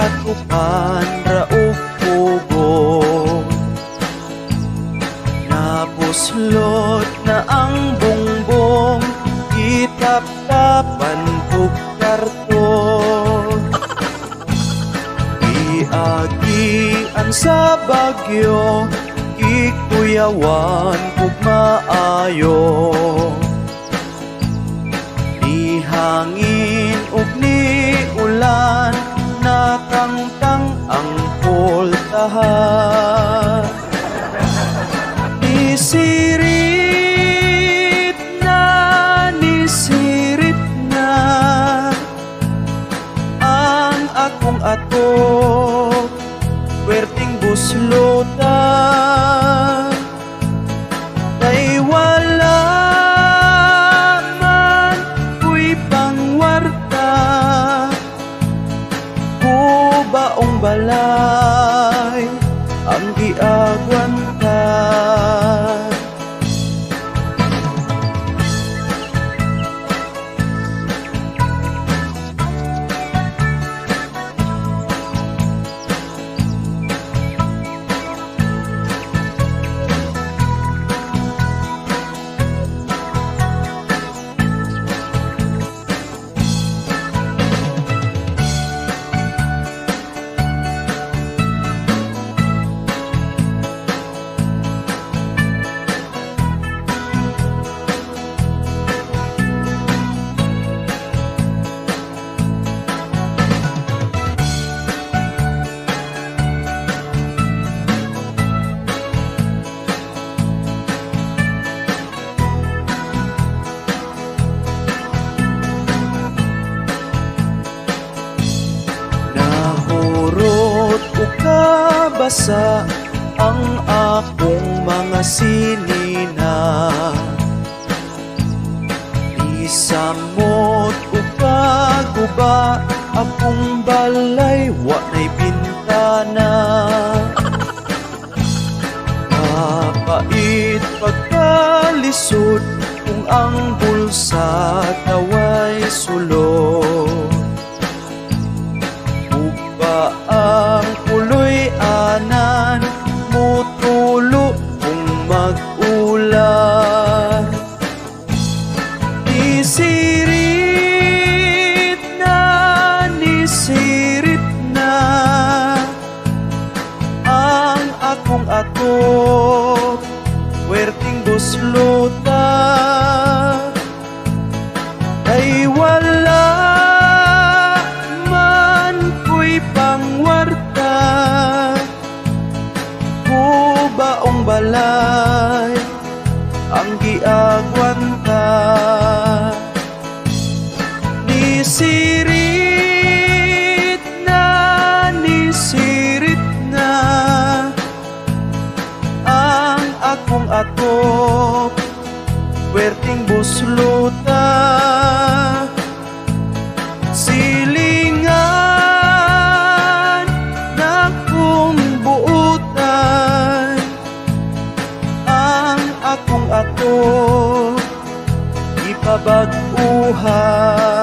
at upan raog pugo. Napuslot na ang bongbong, itap-tapan kog karton. Iagian sa bagyo, ikuyawan kog maayo. Ni hangin ug ni ulan, natangtang ang pultahan. Nisirit na ang akong atok, werting buslutan. Kay wala man ku'y pangwarta, kubaong balay ang giagwanta. Basa ang akong mga sinina, isamot o kaguba akong balay, wa na'y bintana. Kapait pagkalisod kung ang bulsa taway sulod. Upa ang puloy anan, mutulo kung mag-ulan. Nisirit na ang akong atok, werting buslutan. Ay wala man ku'y pangwarta, kubaong balay ang giagwanta. Nisirit na ang akong atok, werting buslutan. Silingan na kung buutan ang akong atok, ipabag-uhan.